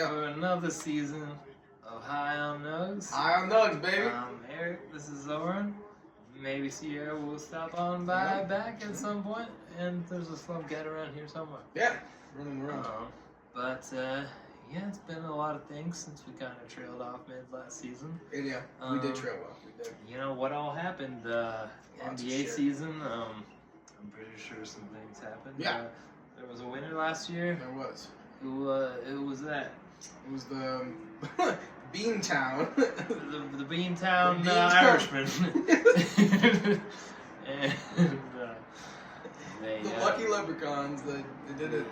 for another season of High on Nugs. High on Nugs, baby. I'm Eric, this is Zoran. Maybe Sierra will stop on by back at some point, and there's a slump cat around here somewhere. Yeah, running around. But yeah, it's been a lot of things since we kind of trailed off mid last season. Yeah, we did trail off. We did. You know what all happened? NBA season. I'm pretty sure some things happened. Yeah. There was a winner last year. There was. Who was that? It was the Beantown. the Beantown Irishman. And they, the Lucky Leprechauns. They did it.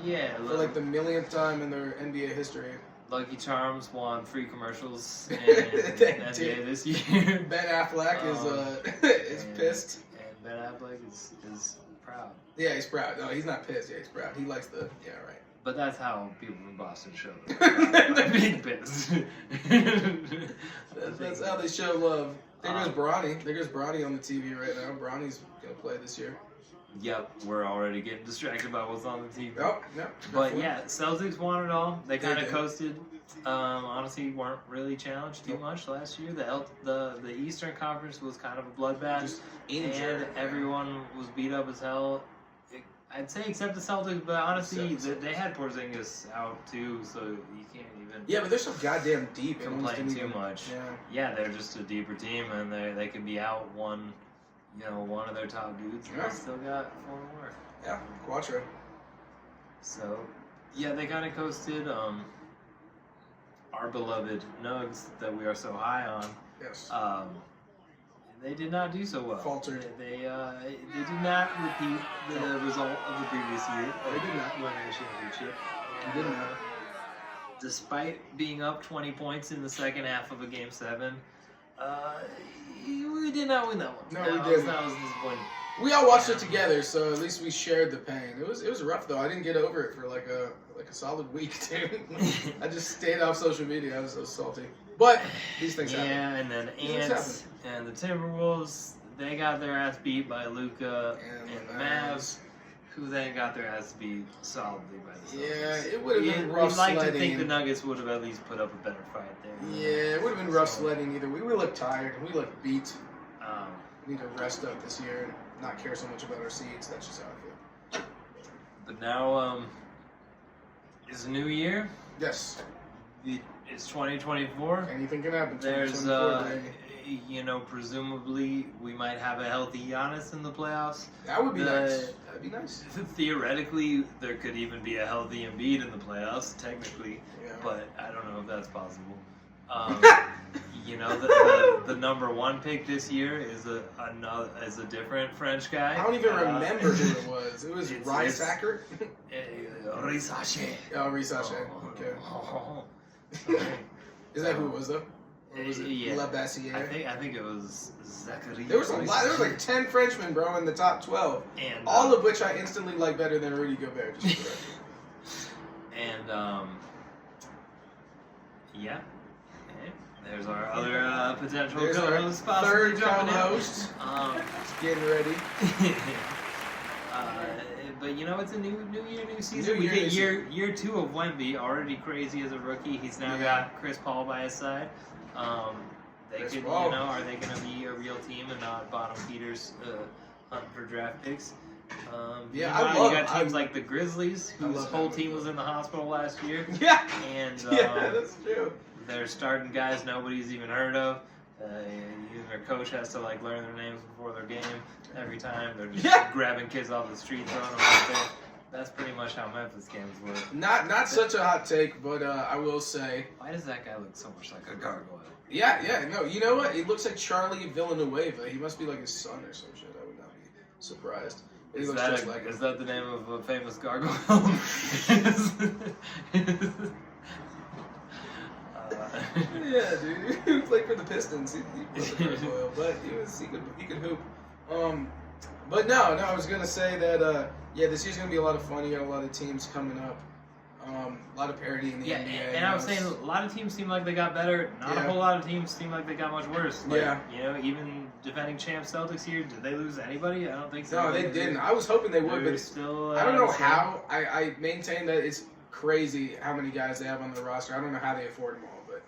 Yeah. For like the millionth time in their NBA history. Lucky Charms won free commercials in NBA this year. Ben Affleck is pissed. And Ben Affleck is proud. Yeah, he's proud. No, he's not pissed. Yeah, he's proud. He likes the right. But that's how people from Boston show love. Being pissed. That's how they show love. There goes Bronny. There goes Bronny on the TV right now. Bronny's gonna play this year. Yep, we're already getting distracted by what's on the TV. Oh, no. But yeah, Celtics won it all. They kind of coasted. Honestly, weren't really challenged too much last year. The Eastern Conference was kind of a bloodbath, and everyone was beat up as hell. I'd say except the Celtics, but honestly, they had Porzingis out too, so you can't even. Yeah, but they're so goddamn deep. Complain too much. Yeah, they're just a deeper team, and they could be out one of their top dudes, and they still got 4 more. Yeah, Quattro. So, yeah, they kind of coasted. Our beloved Nugs that we are so high on. Yes. They did not do so well. Faltered. They did not repeat the result of the previous year. They did not win the championship. They did not. Despite being up 20 points in the second half of a Game 7, we did not win that one. No, we didn't. That was disappointing. We all watched it together, so at least we shared the pain. It was rough though. I didn't get over it for like a solid week, dude. I just stayed off social media. I was so salty. But these things happen. Yeah, and then Ants and the Timberwolves, they got their ass beat by Luka and the Mavs, who then got their ass beat solidly by the Celtics. Yeah, it would have been rough sledding. We'd like to think the Nuggets would have at least put up a better fight there. Yeah, it would have been rough sledding either. We looked tired. We looked beat. We need to rest up this year and not care so much about our seeds. That's just how I feel. But now, it's a new year. Yes. It's 2024. Anything can happen. There's, presumably we might have a healthy Giannis in the playoffs. That would be nice. That'd be nice. Theoretically, there could even be a healthy Embiid in the playoffs, technically. Yeah. But I don't know if that's possible. The number 1 pick this year is a different French guy. I don't even remember who it was. It was Risacher. Risacher. Oh, Risacher. Okay. Is that who it was though? Or was it Labassiere? I think it was Zachary. There was a lot. There was like 10 Frenchmen, bro, in the top 12. And all of which I instantly like better than Rudy Gobert. Just for and yeah. Okay. There's our other potential co-host, third co-host. Getting ready. But it's a new year, new season. We get year 2 of Wemby, already crazy as a rookie. He's now got Chris Paul by his side. Are they going to be a real team and not bottom feeders hunting for draft picks? You got teams like the Grizzlies, whose whole team was in the hospital last year. Yeah. And that's true. They're starting guys nobody's even heard of. Their coach has to learn their names before their game every time. They're just grabbing kids off the street, throwing them out there. That's pretty much how Memphis games work. Not such a hot take, but I will say. Why does that guy look so much like a gargoyle? Yeah, no. You know what? He looks like Charlie Villanueva. He must be like his son or some shit. I would not be surprised. Is that the name of a famous gargoyle? Yeah, dude. He played for the Pistons. He was a gargoyle, but he could hoop. But no, I was gonna say that this year's gonna be a lot of fun. You got a lot of teams coming up. A lot of parity in the NBA. And I was saying a lot of teams seem like they got better. Not a whole lot of teams seem like they got much worse. Even defending champ Celtics here, did they lose anybody? I don't think so. No, they didn't. I was hoping they would, but still. I don't know how. I maintain that crazy how many guys they have on their roster. I don't know how they afford them all, but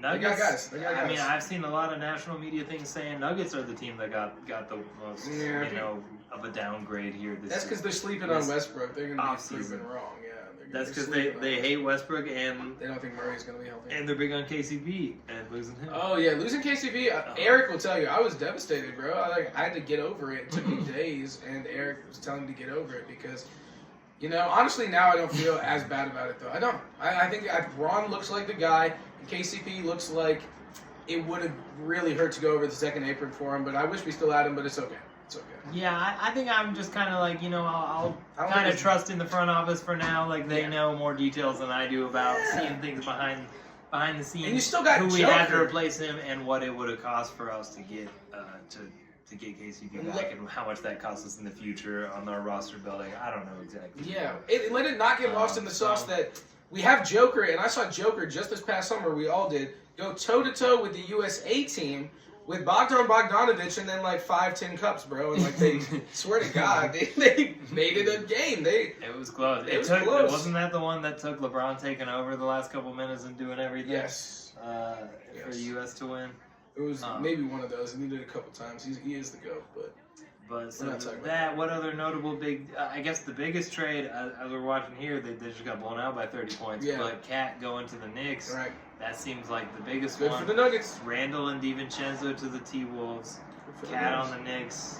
Nuggets, they got guys. They got guys. I mean, I've seen a lot of national media things saying Nuggets are the team that got the most, of a downgrade here this That's year. because they're sleeping on Westbrook. They're going to be proven wrong. Yeah, that's because they hate Westbrook and they don't think Murray's going to be healthy. And they're big on KCP and losing him. Oh yeah, losing KCP. Eric will tell you, I was devastated, bro. I had to get over it. It took me days, and Eric was telling me to get over it because. Honestly, now I don't feel as bad about it, though. I don't. I think Ron looks like the guy, and KCP looks like it would have really hurt to go over the second apron for him, but I wish we still had him, but it's okay. It's okay. Yeah, I think I'm just kind of like, I'll kind of trust in the front office for now. Like, they know more details than I do about seeing things behind the scenes. And you still got who Joker. We had to replace him and what it would have cost for us to get to get KCP back and how much that costs us in the future on our roster building. I don't know exactly. Yeah, let it not get lost in the sauce that we have Joker, and I saw Joker just this past summer, we all did, go toe-to-toe with the USA team with Bogdan Bogdanovic and then like 5-10 cups, bro. And like they swear to God, they made it a game. It was close. It was close. Wasn't that the one that took LeBron taking over the last couple minutes and doing everything? Yes. For the US to win. It was maybe one of those, and he did it a couple times. He is the GOAT, but so that, what other notable big, I guess the biggest trade, as we're watching here, they just got blown out by 30 points. Yeah. But Cat going to the Knicks, right. That seems like the biggest one. Good for the Nuggets. Randall and DiVincenzo to the T-Wolves. Cat on the Knicks.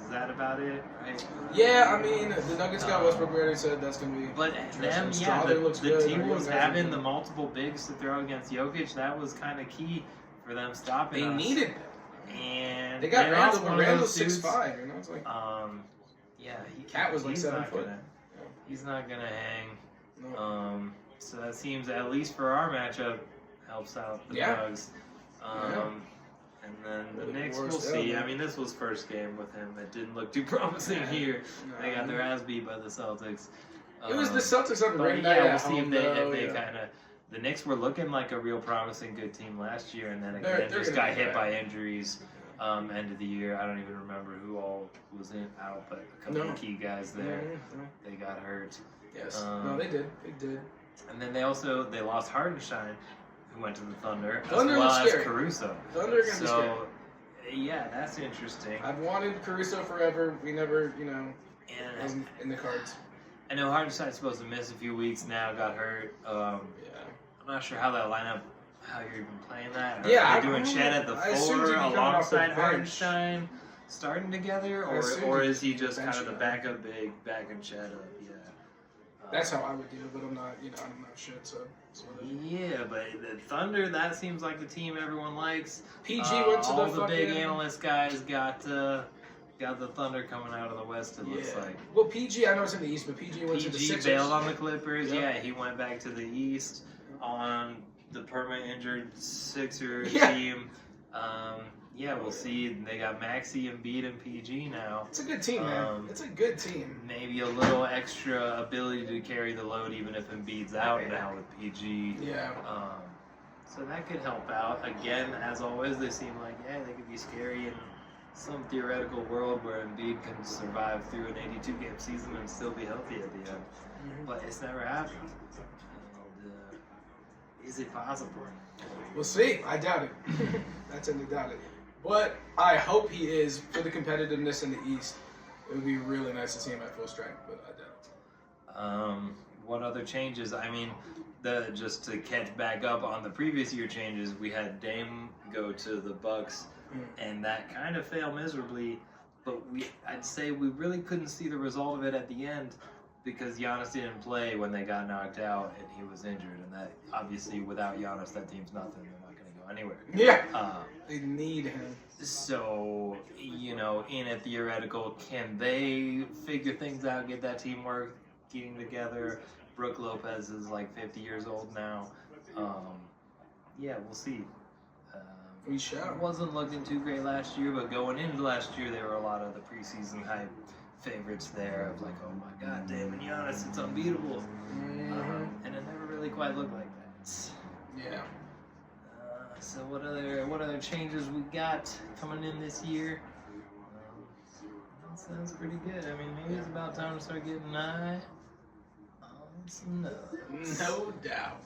Is that about it? Right? Yeah, I mean, the Nuggets got Westbrook. We already said that's going to be. But them, yeah, the T-Wolves having the multiple bigs to throw against Jokic, that was kind of key for them stopping us. They needed them. And they got Randall, but Randall's 6'5", It's like, Cat was like 7 foot. He's not gonna hang. No. So that seems, at least for our matchup, helps out the Nugs. And then the Knicks, we'll see. I mean, this was first game with him. It didn't look too promising here. They got their ass beat by the Celtics. It was the Celtics on the ring. We'll see if they kind of. The Knicks were looking like a real promising good team last year, and then again just got hit by injuries end of the year. I don't even remember who all was out, but a couple of key guys there. They got hurt. Yes. No, they did. They did. And then they lost Hardenstein, who went to the Thunder, as well as Caruso. Thunder gonna be scary. Yeah, that's interesting. I've wanted Caruso forever. We never, wasn't in the cards. I know Hardenstein's supposed to miss a few weeks now, got hurt. I'm not sure how how you're even playing that. Are they doing Chet at the 4 alongside Hardenstein starting together? Or is he just kind of the backup big, backing Chet up? Yeah. That's how I would do it, but I'm not, I'm not shit, so. Yeah, but the Thunder, that seems like the team everyone likes. PG went to all the big analyst guys got the Thunder coming out of the West, it looks like. Well, PG, I know it's in the East, but PG went to the Sixers. PG bailed on the Clippers. Yeah, he went back to the East on the permanent injured Sixers team. We'll see. They got Maxey, Embiid, and PG now. It's a good team, man. It's a good team. Maybe a little extra ability to carry the load, even if Embiid's out now with PG. Yeah. So that could help out. Again, as always, they seem like, they could be scary in some theoretical world where Embiid can survive through an 82-game season and still be healthy at the end. But it's never happened. Is it possible? We'll see. I doubt it. I tend to doubt it. But I hope he is, for the competitiveness in the East. It would be really nice to see him at full strength, but I doubt it. What other changes? I mean, just to catch back up on the previous year changes, we had Dame go to the Bucks, and that kind of failed miserably. But I'd say we really couldn't see the result of it at the end because Giannis didn't play when they got knocked out and he was injured. And that, obviously, without Giannis, that team's nothing. They're not going to go anywhere. Yeah. They need him. So, in a theoretical, can they figure things out, get that teamwork, getting together? Brook Lopez is like 50 years old now. We'll see. We shall. It wasn't looking too great last year, but going into last year, there were a lot of the preseason hype favorites there of like, oh my God, Dame and Giannis, it's unbeatable. And it never really quite looked like that. Yeah. So what other changes we got coming in this year? That sounds pretty good. I mean, maybe it's about time to start getting It's Nugs. No doubt.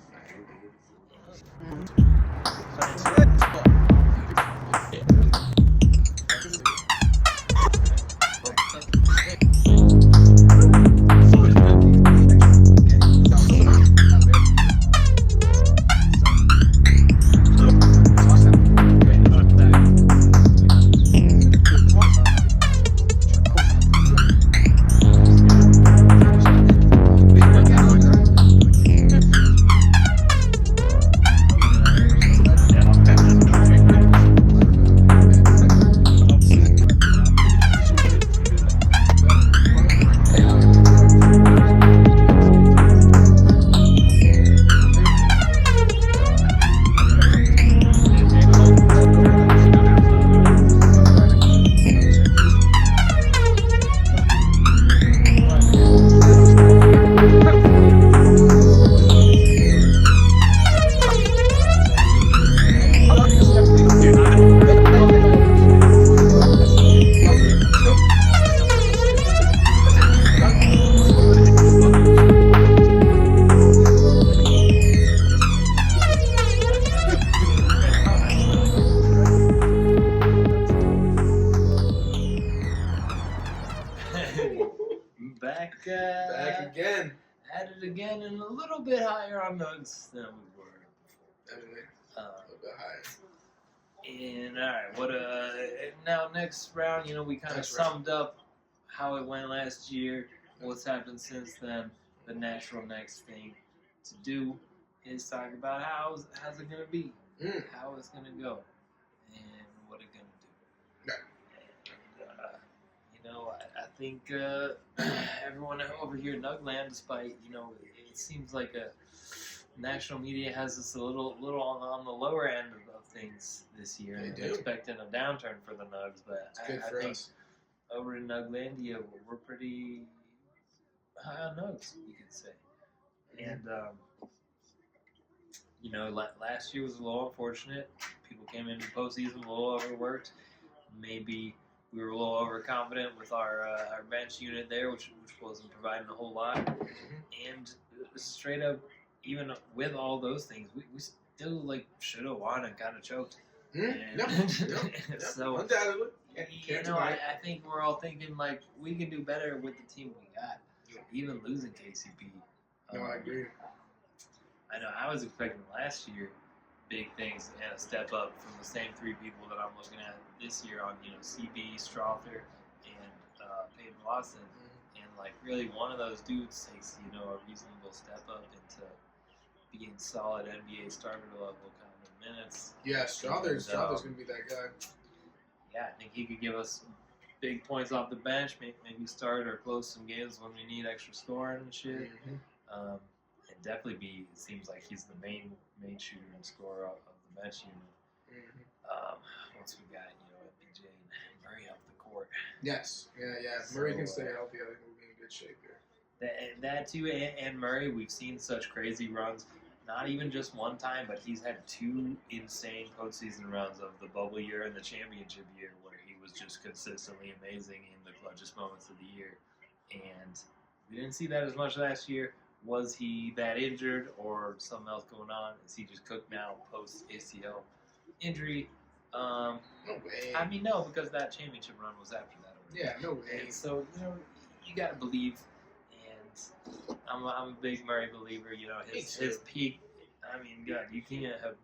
Back again. At it again, and a little bit higher on Nugs than we were Definitely. before. A little bit higher. And alright, now next round, we kind of summed up how it went last year, what's happened since then. The natural next thing to do is talk about how's it gonna be, how it's gonna go, and what it's gonna do. And, I think everyone over here in Nugland, despite it seems like national media has us a little on the lower end of things this year, and expecting a downturn for the Nugs. But I think over in Nuglandia, we're pretty high on Nugs, you could say. And last year was a little unfortunate. People came into postseason a little overworked. Maybe we were a little overconfident with our bench unit there, which wasn't providing a whole lot. And straight up, even with all those things, we still should have won and kind of choked. So undoubtedly, I think we're all thinking we can do better with the team we got, even losing KCP. No, I agree. I know I was expecting last year big things and a step up from the same three people that I'm looking at this year on CB, Strother, and Peyton Lawson. And really one of those dudes takes a reasonable step up into being solid NBA starter level kind of minutes. Yeah, Strother's gonna be that guy. Yeah, I think he could give us big points off the bench, maybe start or close some games when we need extra scoring and shit. And definitely it seems like he's the main shooter and scorer of the bench unit. Once we got MPJ and Murray off the court. Yes, yeah. If Murray can stay healthy, I think we'll be in good shape here. That too, and Murray, we've seen such crazy runs. Not even just one time, but he's had two insane postseason runs of the bubble year and the championship year, where he was just consistently amazing in the clutchest moments of the year. And we didn't see that as much last year. Was he that injured or something else going on? Is he just cooked now post ACL injury? No way. I mean, no, because that championship run was after that already. Yeah, no way. And so, you gotta believe. And I'm a big Murray believer. His peak. I mean, God, you can't have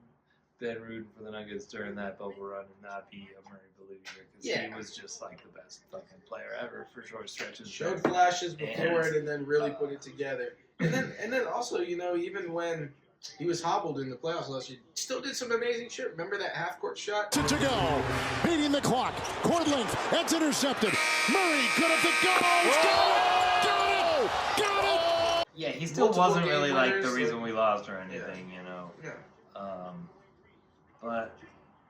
been rooting for the Nuggets during that bubble run and not be a Murray believer, because he was just the best fucking player ever for short stretches. Showed flashes before it and then really put it together. And then also, even when he was hobbled in the playoffs last year, still did some amazing shit. Remember that half-court shot? To go. Beating the clock. Court length. It's intercepted. Murray good at the goal. Got it. Yeah, he still wasn't really the reason we lost or anything, Yeah. But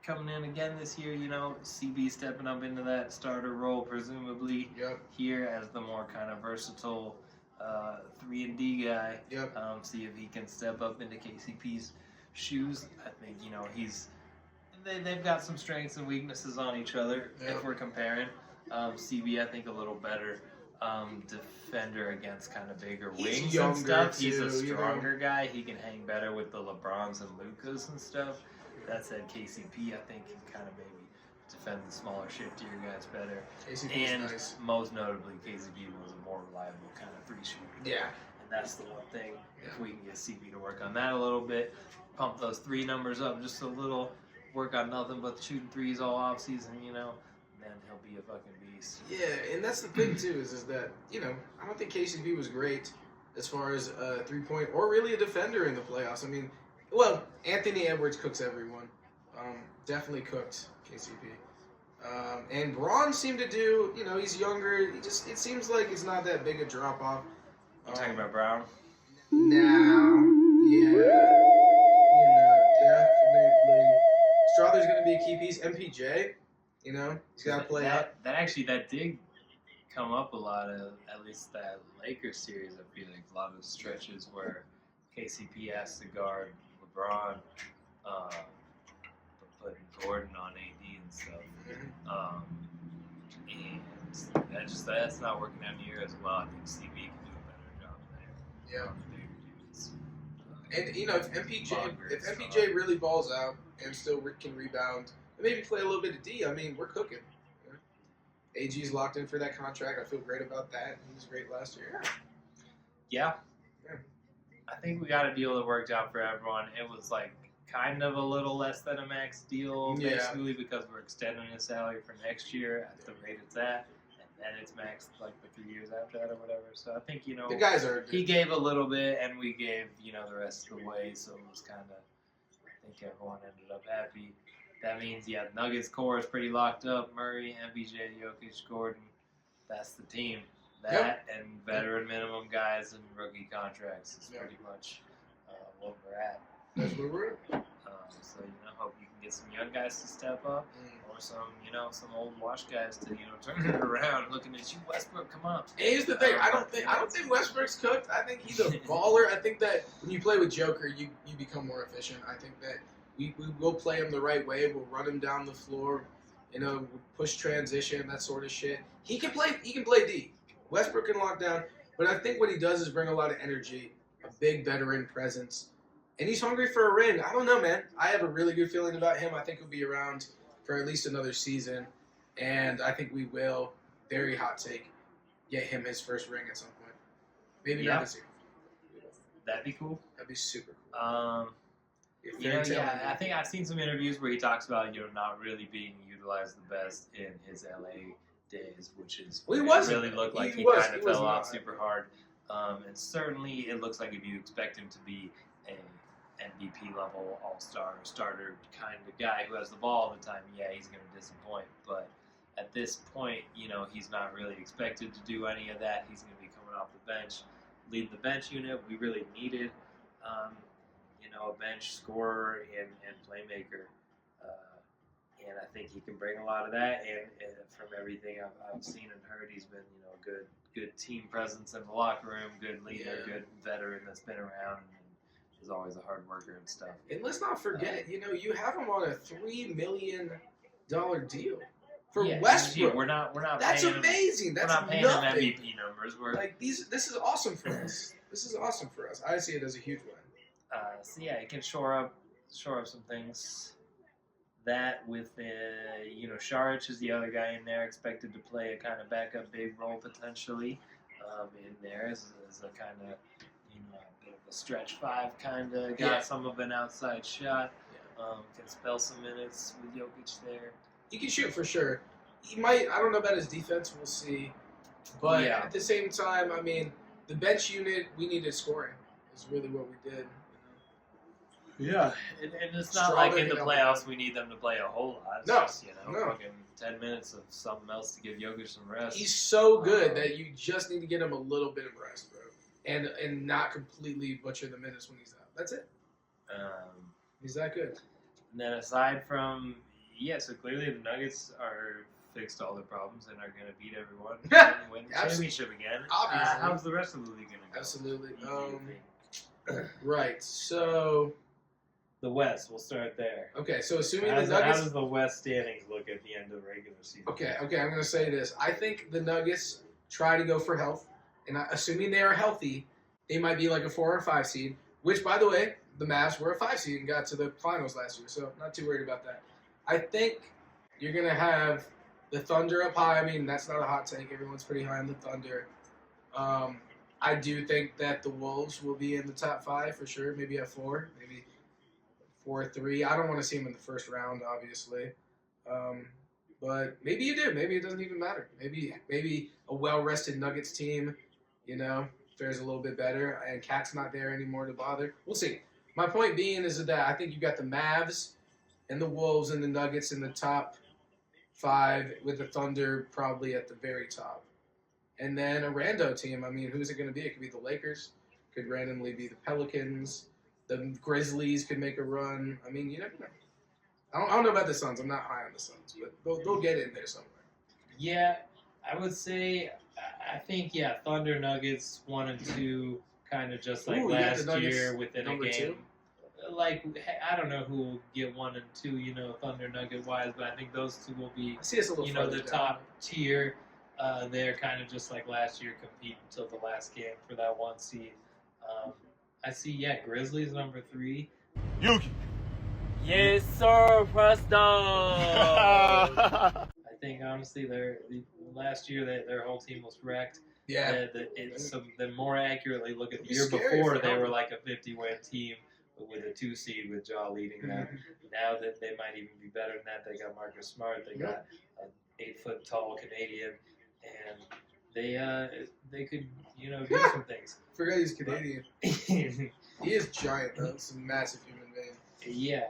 coming in again this year, CB stepping up into that starter role, presumably here as the more kind of versatile 3-and-D guy. See if he can step up into KCP's shoes. I think they've got some strengths and weaknesses on each other if we're comparing. CB, I think, a little better defender against kind of bigger He's wings younger and stuff. too, He's a you know? stronger guy. He can hang better with the LeBrons and Lucas and stuff. That said, KCP, I think, can kind of maybe defend the smaller, shiftier guys better. KCP's And nice. most notably, KCP was a more reliable kind of free shooter. Yeah. And that's the one thing. Yeah. If we can get CP to work on that a little bit, pump those 3 numbers up just a little, work on nothing but shooting threes all off season, you know, then he'll be a fucking beast. Yeah, and that's the thing too is that I don't think KCP was great as far as a 3-point or really a defender in the playoffs. I mean, well, Anthony Edwards cooks everyone. Definitely cooked KCP. And Braun seemed to do. He's younger. It seems like it's not that big a drop off. You talking about Brown? Now, yeah, definitely. Strother's going to be a key piece. MPJ, he's got to play out. That did come up a lot of, at least that Lakers series. I feel like a lot of stretches where KCP has to guard LeBron, putting Gordon on AD and stuff. And that's not working out here as well. I think CB can do a better job there. Yeah. The bigger dudes. And if MPJ really balls out and still can rebound, and maybe play a little bit of D, I mean, we're cooking. AG's locked in for that contract. I feel great about that. He was great last year. Yeah. I think we got a deal that worked out for everyone. It was like kind of a little less than a max deal, basically, because we're extending his salary for next year at the rate it's at, and then it's maxed like the 3 years after that or whatever. So I think the guys are good. He gave a little bit, and we gave the rest of the way. So it was kind of, I think everyone ended up happy. That means the Nuggets core is pretty locked up. Murray, MPJ, Jokic, Gordon. That's the team. That and veteran minimum guys and rookie contracts is pretty much what we're at. That's where we're at. So hope you can get some young guys to step up, or some old wash guys to turn it around. Looking at you, Westbrook, come on. And here's the thing: I don't think Westbrook's cooked. I think he's a baller. I think that when you play with Joker, you become more efficient. I think that we will play him the right way. We'll run him down the floor. Push transition, that sort of shit. He can play D. Westbrook can lock down, but I think what he does is bring a lot of energy, a big veteran presence, and he's hungry for a ring. I don't know, man. I have a really good feeling about him. I think he'll be around for at least another season, and I think we will, very hot take, get him his first ring at some point. Maybe not this year. That'd be cool. That'd be super cool. I think I've seen some interviews where he talks about not really being utilized the best in his LA days, which is really looked like he kind of fell off super hard. And certainly it looks like if you expect him to be a MVP level all-star starter kind of guy who has the ball all the time, he's going to disappoint. But at this point, he's not really expected to do any of that. He's going to be coming off the bench, lead the bench unit. We really needed a bench scorer and playmaker. And I think he can bring a lot of that. And from everything I've seen and heard, he's been, good team presence in the locker room, good leader, good veteran that's been around, and is always a hard worker and stuff. And let's not forget, you have him on a $3 million deal for Westbrook. We're not. That's paying amazing. That's we're not paying nothing. him MVP numbers. We're This is awesome for us. This is awesome for us. I see it as a huge win. It can shore up some things. That with Šarić is the other guy in there, expected to play a kind of backup big role potentially in there as a kind of bit of a stretch 5 kind of got some of an outside shot. Can spell some minutes with Jokic there. He can shoot for sure. He might. I don't know about his defense. We'll see. But at the same time, I mean, the bench unit, we needed scoring. Is really what we did. Yeah, and it's not like in the playoffs we need them to play a whole lot. It's just, fucking 10 minutes of something else to give Jokic some rest. He's so good that you just need to get him a little bit of rest, bro. And not completely butcher the minutes when he's out. That's it. He's that good. And then aside from, so clearly the Nuggets are fixed all their problems and are going to beat everyone and win the championship again. Obviously. How's the rest of the league going to go? Absolutely. Right, so... The West, we'll start there. Okay, so assuming the Nuggets... How does the West standings look at the end of the regular season? Okay, I'm going to say this. I think the Nuggets try to go for health. And assuming they are healthy, they might be like a 4 or 5 seed, which, by the way, the Mavs were a 5 seed and got to the finals last year, so not too worried about that. I think you're going to have the Thunder up high. I mean, that's not a hot take. Everyone's pretty high on the Thunder. I do think that the Wolves will be in the top 5 for sure, maybe at 4, maybe 4-3. I don't want to see them in the first round, obviously. But maybe you do. Maybe it doesn't even matter. Maybe a well-rested Nuggets team, fares a little bit better, and Cat's not there anymore to bother. We'll see. My point being is that I think you got the Mavs and the Wolves and the Nuggets in the top 5, with the Thunder probably at the very top. And then a rando team. I mean, who's it going to be? It could be the Lakers. Could randomly be the Pelicans. The Grizzlies could make a run. I mean, you never know. I don't know about the Suns. I'm not high on the Suns, but they'll get in there somewhere. Yeah, I would say, I think, Thunder, Nuggets, 1 and 2, kind of just like last year within a game. 2? Like, I don't know who will get 1 and 2, Thunder, Nugget-wise, but I think those two will be, I see us a little the down. top tier. They're kind of just like last year, compete until the last game for that 1 seed. I see, Grizzlies number 3. Yuki. Yes, sir, Presto. I think honestly, last year their whole team was wrecked. Yeah. Then more accurately, look at the It'd be year scary before, for they them. were like a 50-win team with a 2 seed with Ja leading them. Now that they might even be better than that, they got Marcus Smart, they got an 8-foot-tall Canadian, and they could do some things. Forgot he's Canadian. He is giant, though. It's a massive human being. Yeah.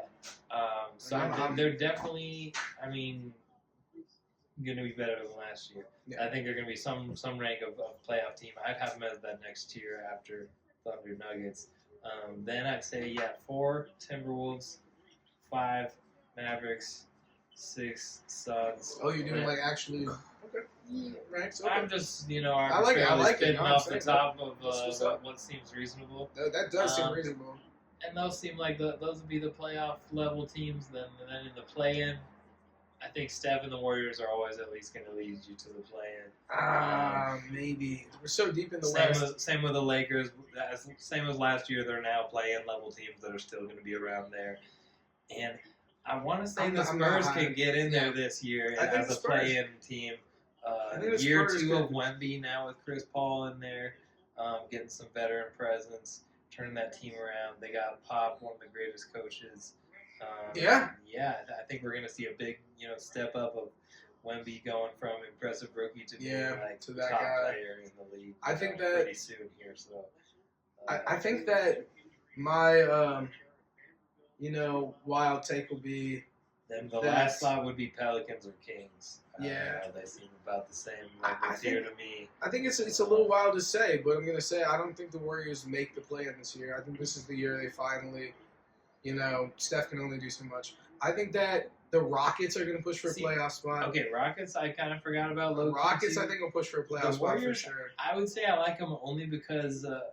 So they're definitely, going to be better than last year. Yeah. I think they're going to be some rank of playoff team. I'd have them as that next tier after Thunder Nuggets. Then I'd say, 4 Timberwolves, 5 Mavericks, 6 Suns. Oh, you're doing like actually. Okay. Yeah, right. So I'm just, I like it, spitting off the honestly. top of What's up? what seems reasonable. That does seem reasonable. And those seem like those would be the playoff level teams. Then in the play-in, I think Steph and the Warriors are always at least going to lead you to the play-in. Maybe we're so deep in the West. Same with the Lakers. Same as last year, they're now play-in level teams that are still going to be around there. And I want to say the Spurs can get in there this year as a play-in team. Year 2 of Wemby now with Chris Paul in there, getting some veteran presence, turning that team around. They got Pop, one of the greatest coaches. I think we're going to see a big, step up of Wemby going from impressive rookie to being to that top guy. player in the league. I think that pretty soon here. So I think that my wild take will be. Then the last spot would be Pelicans or Kings. Yeah. They seem about the same I tier think- to me. I think it's a little wild to say, but I'm gonna say I don't think the Warriors make the play-in this year. I think this is the year they finally, Steph can only do so much. I think that the Rockets are gonna push for a playoff spot. Okay, Rockets, I kind of forgot about. The Rockets, I think, will push for a playoff spot Warriors, for sure. I would say I like them only because I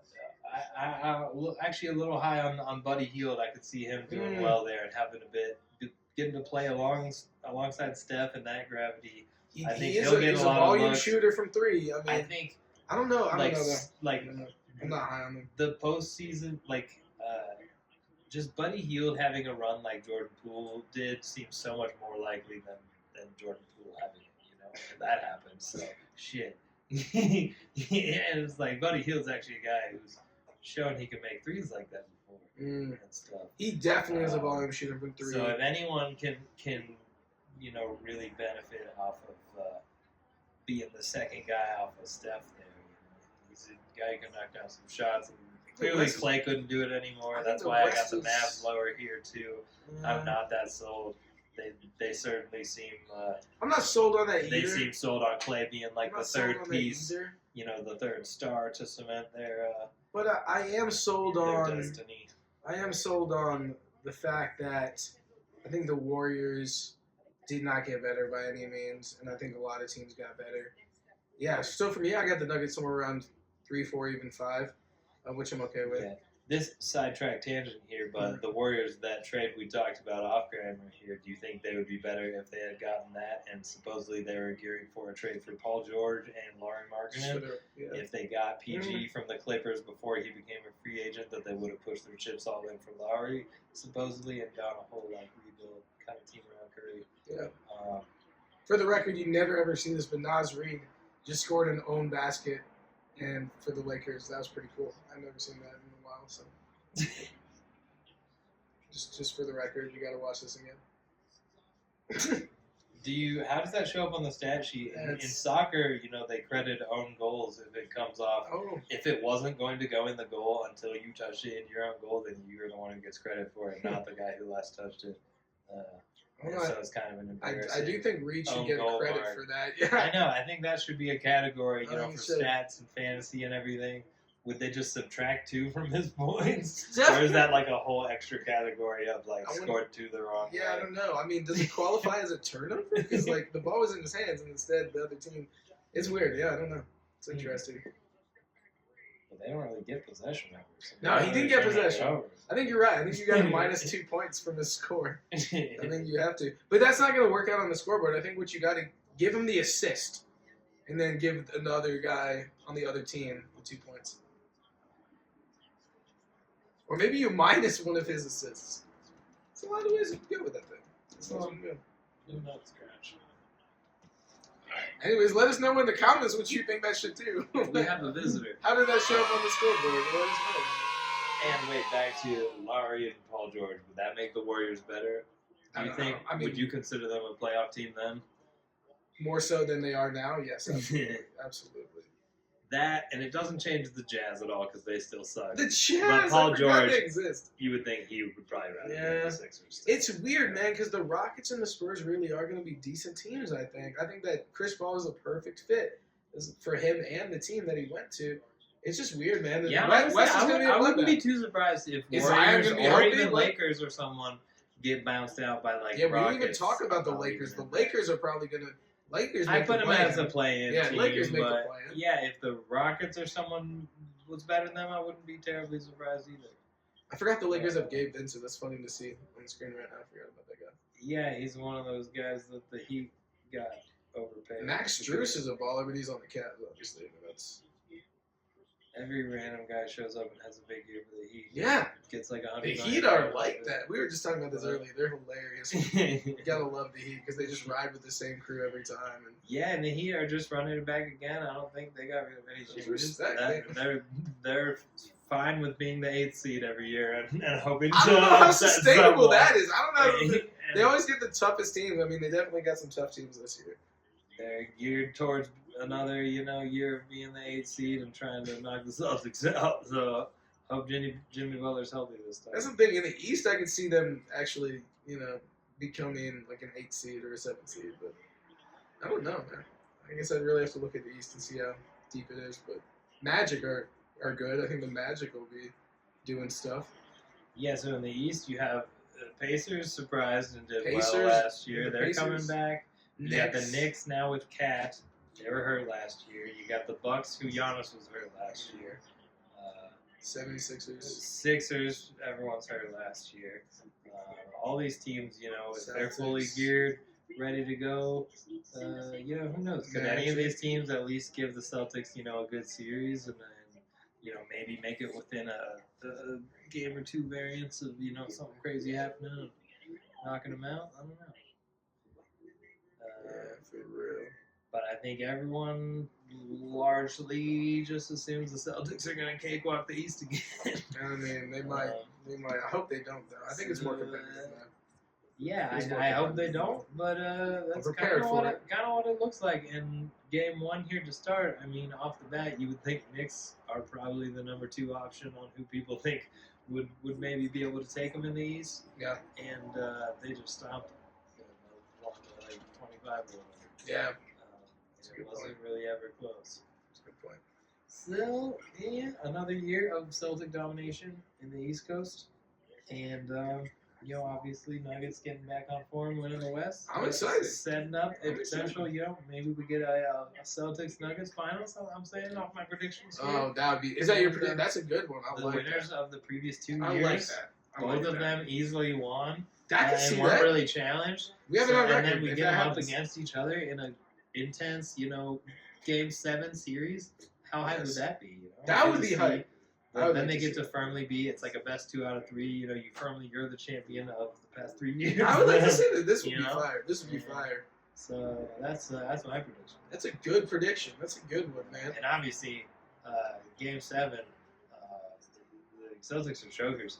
actually a little high on Buddy Hield. I could see him doing well there and having getting to play alongside Steph and that gravity. I think He's he'll get a a lot of volume looks. shooter from 3. I think I don't know. I don't know. I'm not high on him. The postseason, just Buddy Hield having a run like Jordan Poole did seems so much more likely than Jordan Poole having it, and that happened. So shit. And it's like Buddy Hield's actually a guy who's shown he can make threes like that before and stuff. He definitely is a volume shooter from 3. So if anyone can really benefit off of being the second guy off of Steph there, he's a guy who can knock down some shots. And clearly Clay couldn't do it anymore. That's why I got the Mavs lower here too. I'm not that sold. They certainly seem. I'm not sold on that either. They seem sold on Clay being like the third piece, either. The third star to cement their. But I am sold on. Destiny. I am sold on the fact that I think the Warriors did not get better by any means, and I think a lot of teams got better. Yeah, so for me, I got the Nuggets somewhere around 3, 4, even 5, which I'm okay with. Yeah. This sidetrack tangent here, but the Warriors, that trade we talked about off camera here, do you think they would be better if they had gotten that? And supposedly they were gearing for a trade for Paul George and Lauri Markkanen. Yeah. If they got PG from the Clippers before he became a free agent, that they would have pushed their chips all in for Lauri, supposedly, and done a whole rebuild kind of team around Curry. Yeah. For the record, you never ever seen this, but Naz Reid just scored an own basket, and for the Lakers, that was pretty cool. I've never seen that in a while, so just for the record, you got to watch this again. How does that show up on the stat sheet? In soccer, they credit own goals if it comes off. Oh. If it wasn't going to go in the goal until you touched it in your own goal, then you're the one who gets credit for it, not the guy who last touched it. So it's kind of an embarrassing. I do think Reed should get credit for that. Yeah. I know. I think that should be a category, for stats and fantasy and everything. Would they just subtract 2 from his points? Or is that like a whole extra category of scored 2 the wrong way? I don't know. I mean, does it qualify as a turnover? Because the ball was in his hands and instead the other team. It's weird. Yeah, I don't know. It's interesting. But they don't really get possession numbers. So no, he didn't get possession. I think you're right. I think you got a minus 2 points from his score. I think you have to. But that's not going to work out on the scoreboard. I think what you got to give him the assist and then give another guy on the other team the 2 points. Or maybe you minus one of his assists. There's a lot of ways you can go with that thing. That's all I'm good. Not scratch. Anyways, let us know in the comments what you think that should do. We have a visitor. How did that show up on the scoreboard? Let us know. And wait, back to Lauri and Paul George. Would that make the Warriors better? Do you think? I mean, would you consider them a playoff team then? More so than they are now? Yes, absolutely. Absolutely. That, and it doesn't change the Jazz at all because they still suck. The Jazz, but Paul George, exist. You would think he would probably rather be the Sixers. It's weird, man, because the Rockets and the Spurs really are going to be decent teams, I think. I think that Chris Paul is a perfect fit for him and the team that he went to. It's just weird, man. I wouldn't be too surprised if Warriors or even Lakers or someone get bounced out by Rockets. We didn't even talk about the Lakers. The Lakers are probably going to... I put them as a play-in team, Lakers make but the play-in. Yeah, if the Rockets or someone was better than them, I wouldn't be terribly surprised either. I forgot the Lakers have Gabe Vincent. That's funny to see on the screen right now. I forgot about that guy. Yeah, he's one of those guys that the Heat got overpaid. Max Strus is a baller, but he's on the Cavs, obviously. But that's... Every random guy shows up and has a big year for the Heat. Yeah. Gets like 100. The Heat are like that. We were just talking about this earlier. They're hilarious. You gotta love the Heat because they just ride with the same crew every time. And the Heat are just running it back again. I don't think they got rid of any changes. They're fine with being the 8th seed every year and hoping to. I don't know how sustainable that is. I don't know. They always get the toughest teams. I mean, they definitely got some tough teams this year. They're geared towards another, year of being the 8th seed and trying to knock the Celtics out. So hope Jimmy Butler's healthy this time. That's the thing. In the East, I could see them actually, becoming like an 8th seed or a 7th seed. But I don't know, man. I guess I'd really have to look at the East and see how deep it is. But Magic are good. I think the Magic will be doing stuff. Yeah, so in the East, you have Pacers surprised and did well last year. They're coming back. You got the Knicks now with Cat. They were hurt last year. You got the Bucks, who Giannis was hurt last year. 76ers. Sixers, everyone's hurt last year. All these teams, if they're fully geared, ready to go, who knows? Could any of these teams at least give the Celtics, a good series and then, maybe make it within a game or two variance of, something crazy happening and knocking them out? I don't know. For real. But I think everyone largely just assumes the Celtics are going to cakewalk the East again. I mean, they might. I hope they don't, though. I think it's more competitive than that. Yeah, I hope they don't, but that's kind of what it looks like. In game 1 here to start, I mean, off the bat, you would think Knicks are probably the number 2 option on who people think would maybe be able to take them in the East. Yeah. And they just stomped them, like 25 or whatever. Yeah. It wasn't really ever close. That's a good point. Still, another year of Celtic domination in the East Coast. And, obviously Nuggets getting back on form, winning the West. I'm excited. Setting up a potential, maybe we get a Celtics Nuggets finals. I'm saying off my predictions here. Oh, that would be. Is that your prediction? That's a good one. I the like winners that. of the previous 2 I years. like that. Both of them easily won. I can see and weren't that. really challenged. We have it on record. And then we if get that them up happens. against each other in an intense, Game 7 series. How hype would that be? That would be hype. Then they get to firmly be. It's like a best 2 out of 3. You're the champion of the past 3 years. I would like to say that this would be fire. This would be fire. So that's my prediction. That's a good prediction. That's a good one, man. And obviously, Game 7, the Celtics are chokers.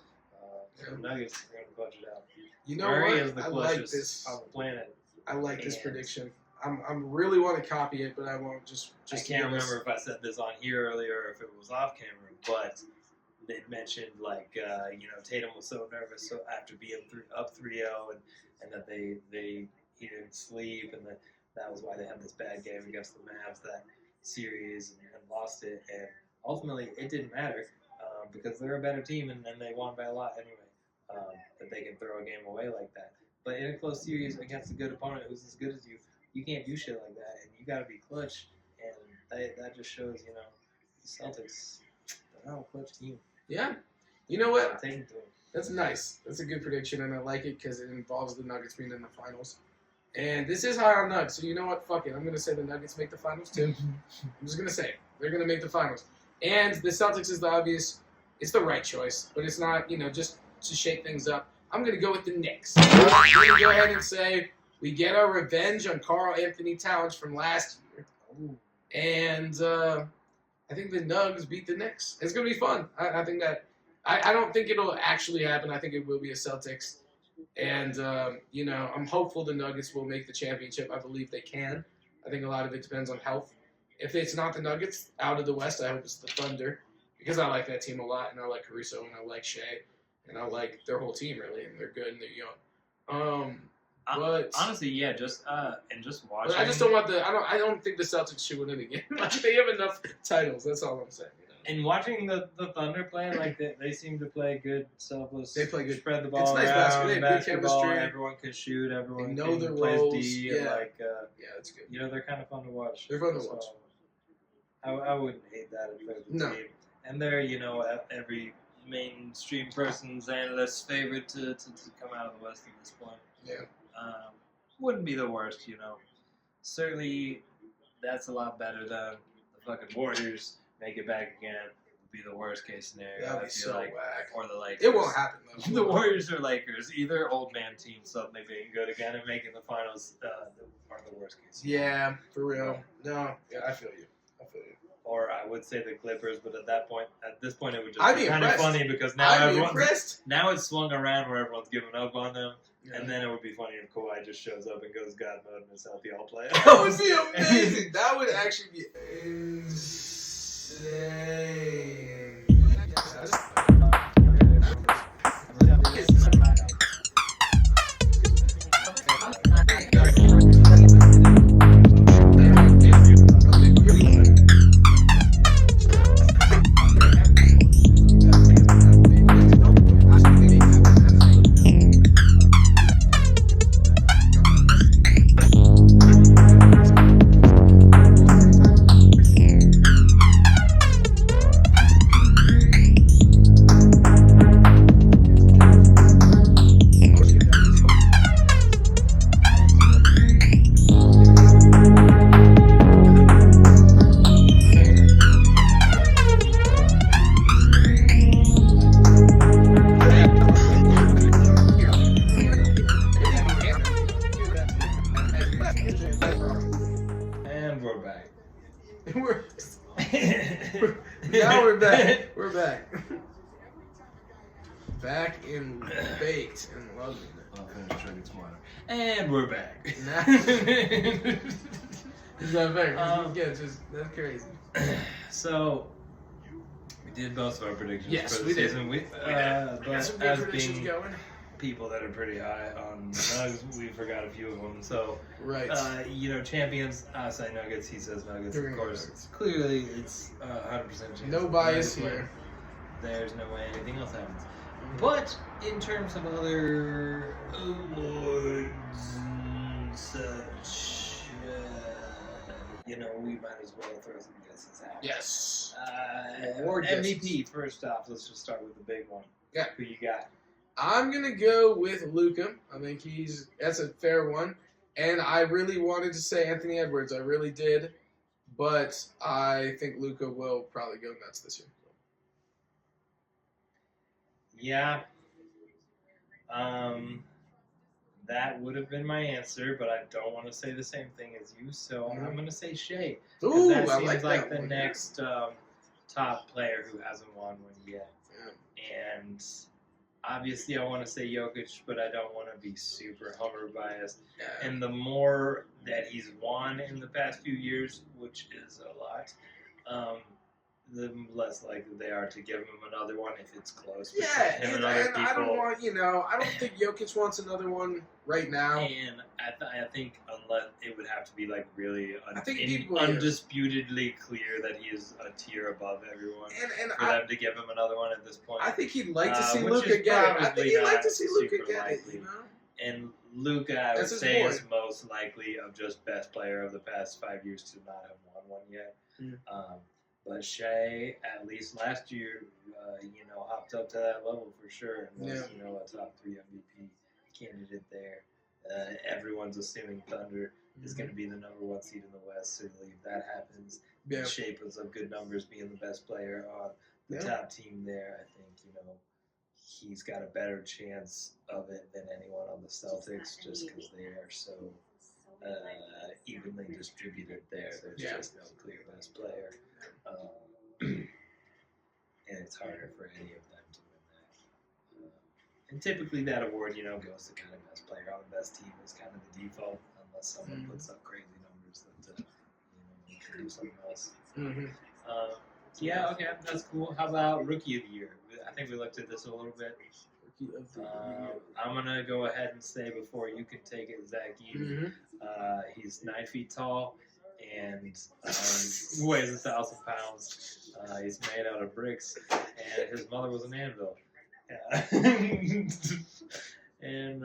The Nuggets are going to budge it out. You know Murray what? is the I like clutchest this. on the planet. I like this prediction. I'm really want to copy it, but I won't. Just I can't remember if I said this on here earlier or if it was off camera, but they mentioned Tatum was so nervous after being up 3-0 and that he didn't sleep and that was why they had this bad game against the Mavs that series and lost it, and ultimately it didn't matter because they're a better team and they won by a lot anyway. That they can throw a game away like that, but in a close series against a good opponent who's as good as you can't do shit like that, and you got to be clutch, and that just shows, the Celtics, they're not a clutch team. Yeah. You know what? Take it to them. That's nice. That's a good prediction, and I like it because it involves the Nuggets being in the finals. And this is high on Nugs, so you know what? Fuck it. I'm going to say the Nuggets make the finals, too. I'm just going to say it. They're going to make the finals. And the Celtics is the obvious, it's the right choice, but it's not, just to shake things up. I'm going to go with the Knicks. I'm going to go ahead and say we get our revenge on Karl Anthony Towns from last year. And I think the Nugs beat the Knicks. It's going to be fun. I think that I don't think it'll actually happen. I think it will be a Celtics. And, I'm hopeful the Nuggets will make the championship. I believe they can. I think a lot of it depends on health. If it's not the Nuggets, out of the West, I hope it's the Thunder. Because I like that team a lot, and I like Caruso, and I like Shea, and I like their whole team, really, and they're good, and they're young. But honestly, yeah, just watching. But I just don't want I don't think the Celtics should win it again. They have enough titles. That's all I'm saying. And watching the Thunder play, like they seem to play good, selfless. They play good. Spread the ball It's nice around. basketball. They have good Basketball, chemistry. everyone can shoot. Everyone They know their plays roles. D. Yeah. And Yeah, that's good. they're kind of fun to watch. They're fun to watch. I wouldn't hate that if they're the team. And they're every mainstream person's analyst's favorite to come out of the West at this point. Yeah. Wouldn't be the worst, Certainly, that's a lot better than the fucking Warriors make it back again. Would be the worst case scenario. That'd be I feel so like, whack. or the Lakers. It won't happen though. The Warriors or Lakers, either old man team suddenly being good again and making the finals are the worst case. Yeah, for real. No, yeah, I feel you. Or I would say the Clippers, but at this point, it would just I'd be be kind of impressed. funny because now I'd be impressed. now it's swung around where everyone's giving up on them, Yeah. and then it would be funny if Kawhi just shows up and goes God mode and is healthy all play. That would be amazing. That would actually be insane. And we're back. Now we're back. We're back. Back in baked and lovely. I'll finish drinking some water. And we're back. Is that fair? That's crazy. So, we did most of our predictions Yes, for the we did. season. We got But some good as predictions being going. people that are pretty high on the Nugs, we forgot a few of them. So, Right. champions, I say Nuggets, he says Nuggets, They're of gonna course. Nuggets. Clearly, it's 100% chance. No the bias Nuggets win. here. There's no way anything else happens. But in terms of other awards and such, we might as well throw some guesses out. Yes. MVP, first off, let's just start with the big one. Yeah. Who you got? I'm going to go with Luka. I think that's a fair one. And I really wanted to say Anthony Edwards. I really did. But I think Luka will probably go nuts this year. Yeah. That would have been my answer, but I don't want to say the same thing as you, so I'm going to say Shea. Ooh, that I seems like the one. next top player who hasn't won one yet. Yeah. And obviously I want to say Jokic, but I don't want to be super homer biased. Yeah. And the more that he's won in the past few years, which is a lot, the less likely they are to give him another one if it's close. Yeah, him and other people. I don't want, I don't think Jokic wants another one right now. And I think unless it would have to be like really undisputedly clear that he is a tier above everyone and for them to give him another one at this point. I think he'd like to see which Luka is get it. I think he'd like to see Luka super get it. likely. And Luka, I would say, is most likely of just best player of the past 5 years to not have won one yet. But Shea, at least last year, hopped up to that level for sure and was, a top 3 MVP candidate there. Everyone's assuming Thunder is going to be the number 1 seed in the West. Certainly, if that happens, Shea puts up good numbers, being the best player on the top team there. I think he's got a better chance of it than anyone on the Celtics, just because they are so evenly distributed there. There's just no clear best player. And it's harder for any of them to win that. And typically that award, goes to kind of best player on the best team is kind of the default, unless someone puts up crazy numbers that, you can do something else. Okay, that's cool. How about Rookie of the Year? I think we looked at this a little bit. Rookie of the Year. I'm going to go ahead and say before you can take it, Zach Edey. He's 9 feet tall and weighs 1,000 pounds. He's made out of bricks, and his mother was an anvil. And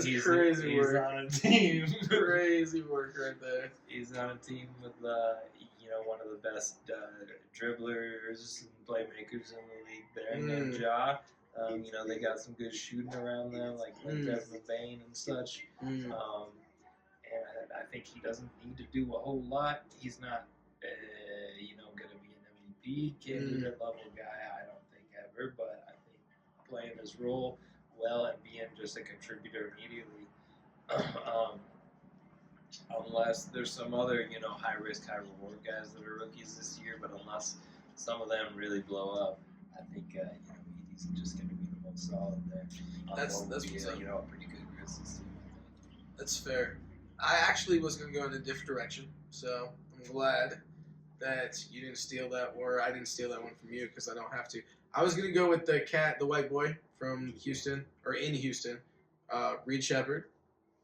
he's crazy he's work. on a team. Crazy work right there. He's on a team with one of the best dribblers and playmakers in the league there, named Ja. They got some good shooting around them, like Desmond Bain and such. And I think he doesn't need to do a whole lot. He's not, going to be an MVP candidate level guy. I don't think ever, but I think playing his role well and being just a contributor immediately. Unless there's some other, high risk, high reward guys that are rookies this year, but unless some of them really blow up, I think Edey's just going to be the most solid there. That's a pretty good Grizzlies team. That's fair. I actually was going to go in a different direction, so I'm glad that you didn't steal that, or I didn't steal that one from you because I don't have to. I was going to go with the white boy from Houston, or in Houston, Reed Shepherd.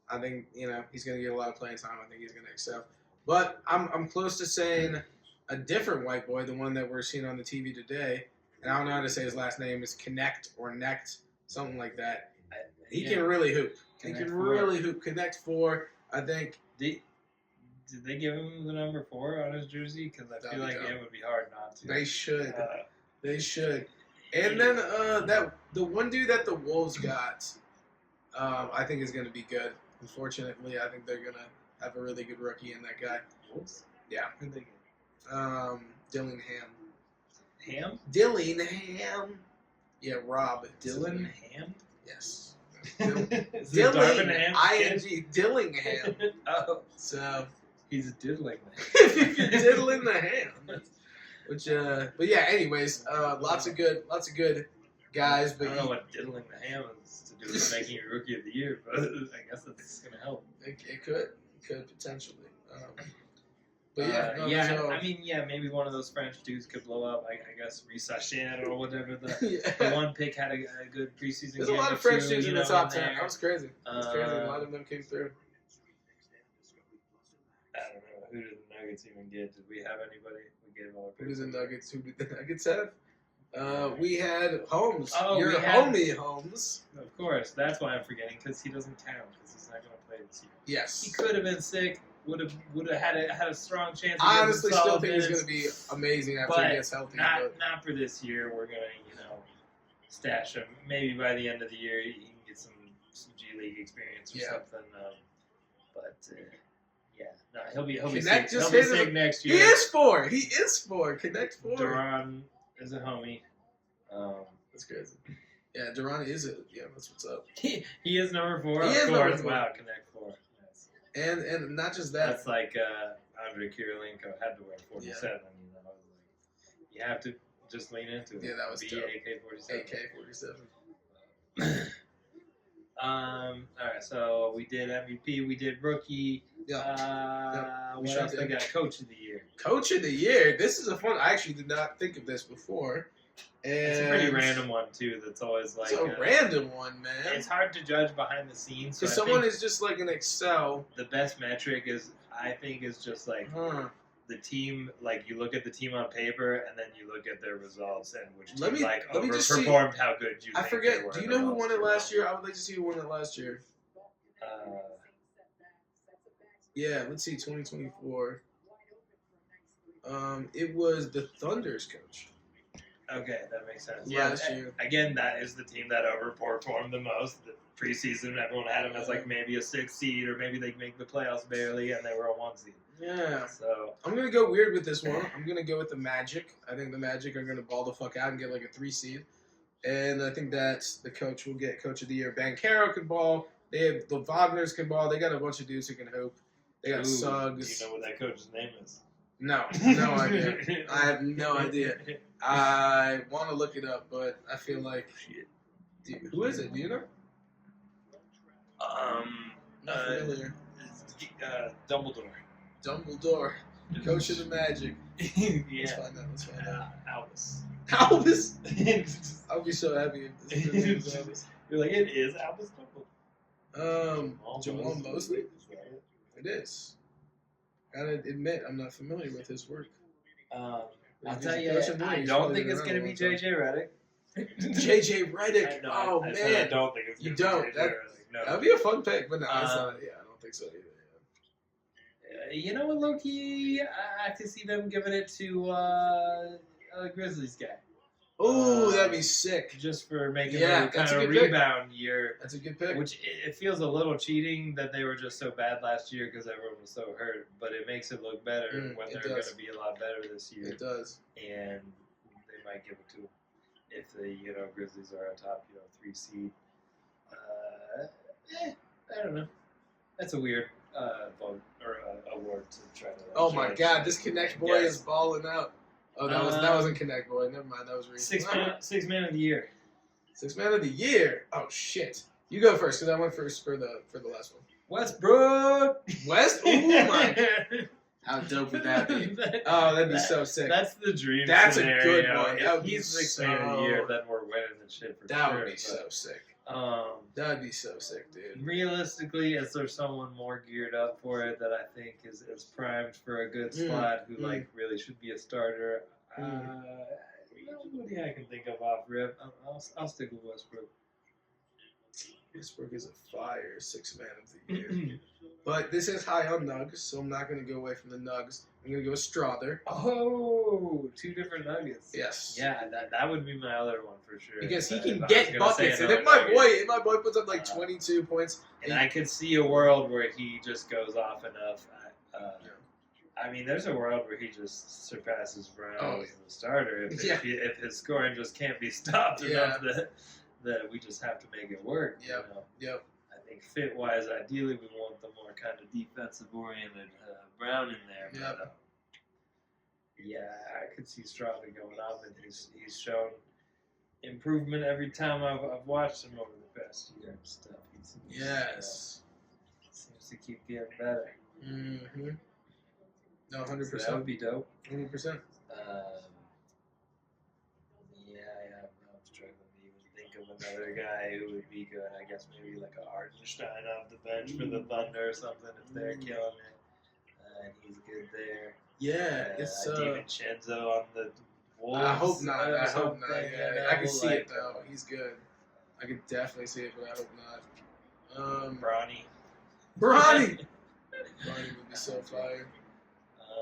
I think, he's going to get a lot of playing time. I think he's going to excel. But I'm close to saying a different white boy, the one that we're seeing on the TV today, and I don't know how to say his last name, is Connect or Necht, something like that. He can really hoop. Connect 4, I think. Did they give him the number 4 on his jersey? Because I feel like it would be hard not to. They should. And then the one dude that the Wolves got, I think is going to be good. Unfortunately, I think they're going to have a really good rookie in that guy. Wolves? Yeah. Who'd they get? Dillingham. Ham? Dillingham. Yeah, Rob. Dillingham? Yes. Dillingham. I-N-G. Dillingham. Oh. So. He's diddling Diddling the ham. Which, but yeah, anyways, lots of good guys. But I don't know what diddling the ham is to do with making a Rookie of the Year, but I guess that's going to help. It could potentially. But yeah, maybe one of those French dudes could blow up. I guess Rissachet or whatever. The one pick had a good preseason game. There's a lot of French dudes in the top 10. There. That was crazy. A lot of them came through. I don't know. Who did the Nuggets even get? Did we have anybody? We gave all our Who did the Nuggets? Who did the Nuggets have? We had Holmes. Oh, Your we had- homie Holmes. Of course, that's why I'm forgetting, because he doesn't count, because he's not going to play this year. Yes. He could have been sick, would have had a strong chance. I Of honestly getting still solid think he's minutes, going to be amazing after but he gets healthy. not for this year. We're going to, stash him. Maybe by the end of the year, he can get some G League experience or something. No, he'll be sick. He'll be sick next year. He is 4. He is 4. Connect 4. Duran is a homie. That's crazy. Yeah, Duran is it. Yeah, that's what's up. He is number 4. He of is course. number 4. Wow, Connect 4. Nice. And not just that. That's like Andre Kirilenko had to wear 47. You have to just lean into it. Yeah, that was Be tough. AK-47. AK-47. All right, so we did MVP, we did rookie. Yeah. What else they got? Coach of the year. Coach of the year. This is a fun. I actually did not think of this before. And It's a pretty random one too. That's always like it's a random one, man. It's hard to judge behind the scenes. Because So someone is just like an Excel. the best metric is, I think, is just like the team. Like you look at the team on paper, and then you look at their results, and which team Let me just see. overperformed how good you. I think forget. they were Do you in know the who won it roster. last year? I would like to see who won it last year. Yeah, let's see, 2024. It was the Thunder's coach. Okay, that makes sense. Last year. Again, that is the team that overperformed the most. The preseason, everyone had them as like maybe a 6 seed, or maybe they make the playoffs barely, and they were a 1 seed. Yeah. So I'm going to go weird with this one. I'm going to go with the Magic. I think the Magic are going to ball the fuck out and get like a 3 seed. And I think that the coach will get Coach of the Year. Bancaro can ball. They have the Wagners can ball. They got a bunch of dudes who can hoop. They got Suggs. Do you know what that coach's name is? No idea. I have no idea. I want to look it up, but I feel like, who is it? Do you know? Not familiar. Dumbledore. Coach of the Magic. Yeah. Let's find out. Albus. Albus. I'll be so happy if this is Albus. You're like, it is Albus Dumbledore. Jamal Mosley. It is. Gotta admit, I'm not familiar with his work. I'll He's tell a you, coach of the I league. don't He's think it's probably going to been be JJ Redick. JJ Redick. Oh, I man. said I don't think it's You going to don't. be JJ That- Redick. No. That'd be a fun pick, but no, it's not. Yeah, I don't think so either. You know what, low-key, I could see them giving it to a Grizzlies guy. Oh, that'd be sick. Just for making Yeah, a kind that's a of good pick. rebound year. That's a good pick. Which it feels a little cheating that they were just so bad last year because everyone was so hurt, but it makes it look better when it they're going does. to be a lot better this year. It does. And they might give it to them if the Grizzlies are a top 3 seed. I don't know. That's a weird vote or award to try to. Oh my judge. God, this Connect boy is balling out. Oh, that wasn't Connect boy. Never mind, that was recent. Six man of the year. 6 man of the year. Oh shit. You go first because I went first for the last one. Westbrook. West. Oh my. How dope would that be? Oh, that'd be so sick. That's the dream. That's a scenario. good one. That If would be he's 6 man of the year, then we're winning the shit for That sure. would be so sick. Um, That'd be so sick, dude. Realistically, is there someone more geared up for it that I think is primed for a good spot who really should be a starter? Nobody I can think of off rip. I'll stick with Westbrook. Westbrook is a fire 6 man of the year. But this is high on Nugs, so I'm not going to go away from the Nugs. I'm going to go with Strother. Oh, 2 different Nuggets. Yes. Yeah, that would be my other one for sure. Because he If can I was get gonna buckets. say And another if my Nugget. boy puts up like 22 points. And I could see a world where he just goes off enough. I mean, there's a world where he just surpasses Brown as the starter if his scoring just can't be stopped enough that we just have to make it work. Yep. I think fit-wise, ideally, we want the more kind of defensive-oriented Brown in there. Yep. But, I could see Strother going up, and he's shown improvement every time I've watched him over the past year and stuff. Yes. Seems to keep getting better. Mm-hmm. No, 100%. So that would be dope. 100%. I'm struggling to even think of another guy who would be good. I guess maybe like a Hartenstein off the bench for the Thunder or something if they're killing it. And he's good there. Yeah, it's DiVincenzo on the Wolves, I hope not. I hope not. something, Yeah, you know, I can see like, it though. He's good. I could definitely see it, but I hope not. Bronny. Bronny would be so fire.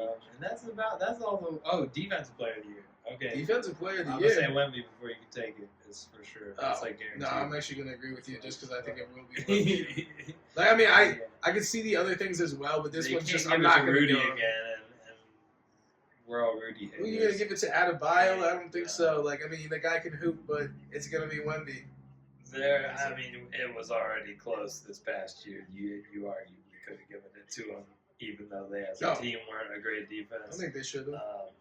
And that's all the defensive player of the year. Okay. Defensive player of the I'm year. gonna say Wemby before you can take it. Is for sure. That's like guaranteed. No, I'm actually gonna agree with you just because I think it will be. Like, I mean, I can see the other things as well, but this one's just I'm not gonna Rudy go. again, and we're all Rudy haters. Well, you're gonna give it to Adebayo? I don't think so. Like, I mean, the guy can hoop, but it's gonna be Wemby. I mean, it was already close this past year. You argued you could have given it to him, even though they as a team weren't a great defense. I think they should have.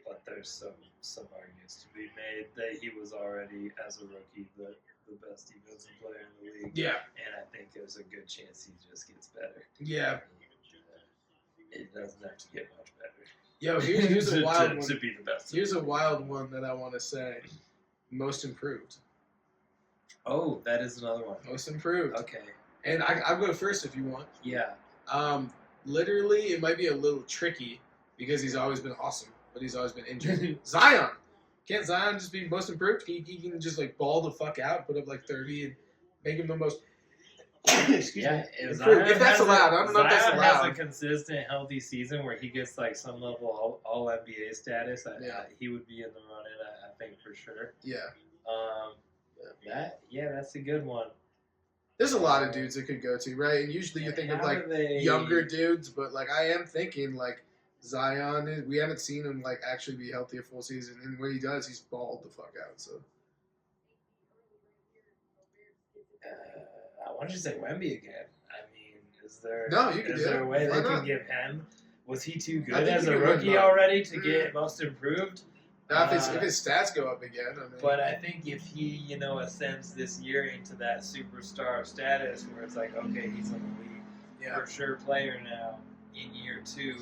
But there's some arguments to be made that he was already, as a rookie, the best defensive player in the league. Yeah. And I think there's a good chance he just gets better. Yeah. It doesn't have to get much better. Yo, here's a wild one. To be the best. Here's a wild one that I want to say. Most improved. Oh, that is another one. Most improved. Okay. And I'll go first if you want. Yeah. Literally, it might be a little tricky because he's always been awesome, but he's always been injured. Zion! Can't Zion just be most improved? He can just, like, ball the fuck out, put up, like, 30, and make him the most... Excuse me. If that's allowed. I don't know if that's allowed. Zion has a consistent, healthy season where he gets, like, some level all NBA status. He would be in the running, I think, for sure. Yeah. That's a good one. There's a lot of dudes that could go to, right? And usually you think of, like, younger dudes, but, like, I am thinking, like, Zion, we haven't seen him, like, actually be healthy a full season. And when he does, he's balled the fuck out, so. I want you to say Wemby again. I mean, is there a way they can give him? Was he too good as a rookie already to get most improved? Now, if his stats go up again, I mean. But I think if he, ascends this year into that superstar status where it's like, okay, he's an elite for sure player now in year 2,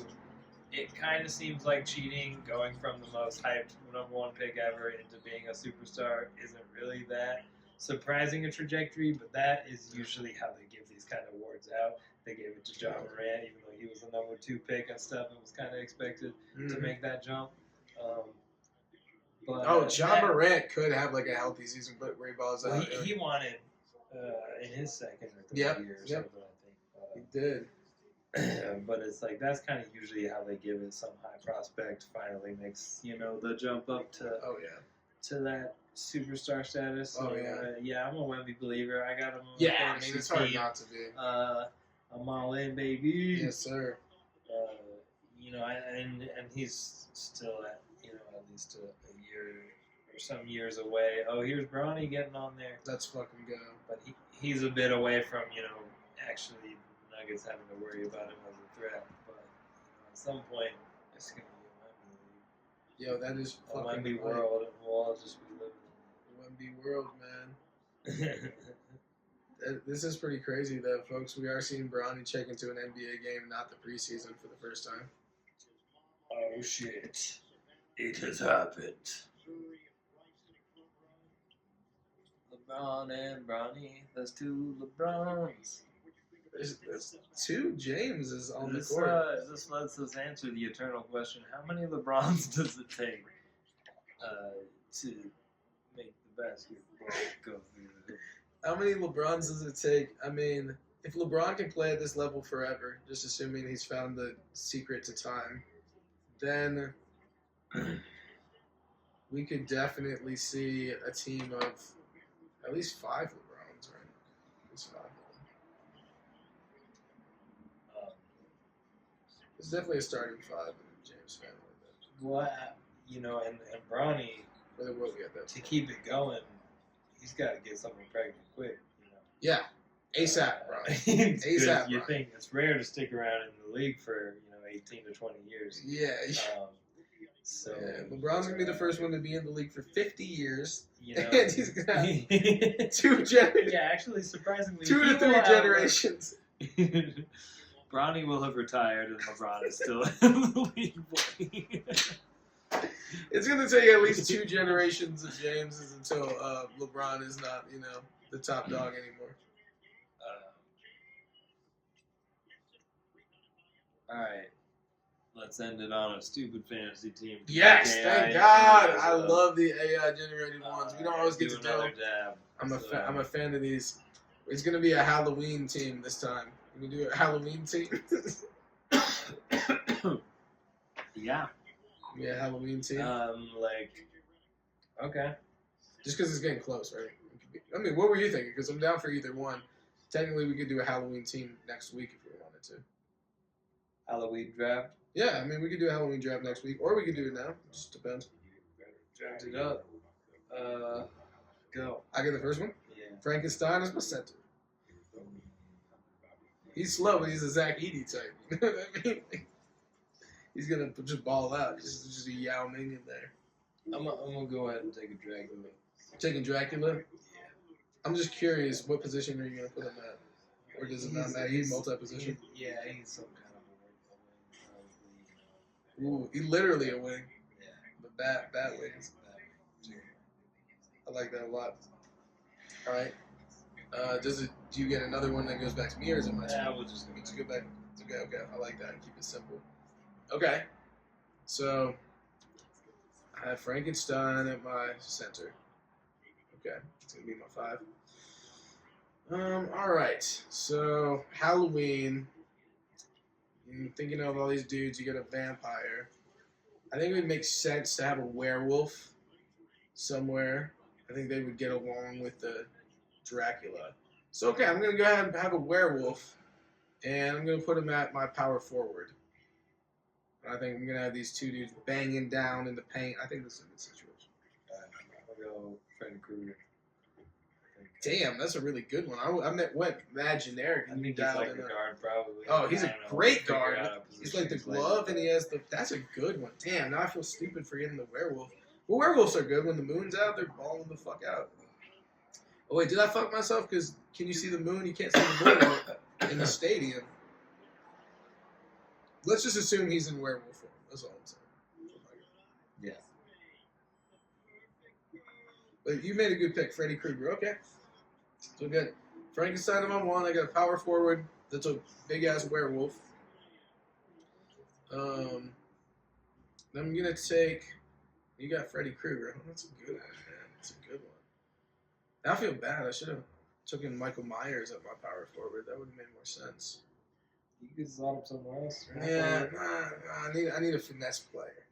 it kind of seems like cheating. Going from the most hyped number 1 pick ever into being a superstar isn't really that surprising a trajectory, but that is usually how they give these kind of awards out. They gave it to John Morant, even though he was the number 2 pick and stuff, and was kind of expected to make that jump. John Morant could have like a healthy season, but Ray Ball's out. He wanted in his second or third year or something, I think. He did. But it's like that's kind of usually how they give it. Some high prospect finally makes the jump up to that superstar status. So, I'm a Wemby believer. I got him. It's hard not to be. I'm all in, baby. Yes, sir. And he's still at at least a year or some years away. Oh, here's Bronny getting on there. Let's fucking go. But he's a bit away from actually Nuggets having to worry about him as a threat. But at some point, it's gonna be a Wemby. Yo, that is fucking Wemby world, and we'll all just be living in the Wemby world, man. This is pretty crazy, though, folks. We are seeing Bronny check into an NBA game, not the preseason, for the first time. Oh shit! It has happened. LeBron and Bronny. There's 2 LeBrons. There's 2 Jameses on the court. This lets us answer the eternal question: how many LeBrons does it take to make the basketball go through the hoop? How many LeBrons does it take? I mean, if LeBron can play at this level forever, just assuming he's found the secret to time, then we could definitely see a team of at least 5 LeBrons, right? At least 5 of them. It's definitely a starting 5 in the James family. Well, and Bronny, to keep it going, he's got to get someone pregnant quick. Yeah, ASAP, bro. ASAP. You think it's rare to stick around in the league for 18 to 20 years. Yeah. LeBron's gonna be the first one to be in the league for 50 years, and he's gonna have 2 generations. Yeah, actually, surprisingly, 2 to 3 generations. Bronny will have retired, and LeBron is still in the league. It's gonna take at least 2 generations of Jameses until LeBron is not, the top dog anymore. All right, Let's end it on a stupid fantasy team. Yes, thank God. I love the AI generated ones. We don't always get to do another them. dab. I'm a fan of these. It's gonna be a Halloween team this time. We do a Halloween team. Yeah. Yeah, Halloween team. Okay. Just because it's getting close, right? I mean, what were you thinking? Because I'm down for either one. Technically, we could do a Halloween team next week if we wanted to. Halloween draft. Yeah, I mean, we could do a Halloween draft next week, or we could do it now. It just depends. Draft it up. Go. I get the first one. Yeah. Frankenstein is my center. He's slow, but he's a Zach Edey type. You know what I mean? He's gonna just ball out. Just a Yao Ming in there. I'm gonna go ahead and take a Dracula. Taking Dracula. Yeah. I'm just curious, what position are you gonna put him at? Or does it not matter? He's multi-position. Yeah, he's some kind of a Ooh, he literally a wing. Yeah. The bat wings. I like that a lot. All right. Do you get another one that goes back to me, or is it my turn? Yeah, we'll just go back. Okay. I like that. Keep it simple. Okay. So I have Frankenstein at my center. Okay, it's gonna be my 5. All right. So Halloween. Thinking of all these dudes, you get a vampire. I think it would make sense to have a werewolf somewhere. I think they would get along with the Dracula. So, okay, I'm going to go ahead and have a werewolf, and I'm going to put him at my power forward. I think I'm going to have these two dudes banging down in the paint. I think this is a good situation. I'll go Freddy Krueger. Damn, that's a really good one. I went mad generic. I think he's like a guard, probably. Oh, he's a great guard. He's like the glove, and he has the... That's a good one. Damn, now I feel stupid for getting the werewolf. Well, werewolves are good. When the moon's out, they're balling the fuck out. Oh, wait, did I fuck myself? Because can you see the moon? You can't see the moon in the stadium. Let's just assume he's in werewolf form. That's all I'm saying. Yeah. But you made a good pick, Freddy Krueger. Okay. So good. Frankenstein on my 1. I got a power forward. That's a big-ass werewolf. Then I'm going to take... You got Freddy Krueger. Oh, that's a good one, man. That's a good one. Now I feel bad. I should have taken Michael Myers at my power forward. That would have made more sense. You could slot him somewhere else. Yeah, I need a finesse player.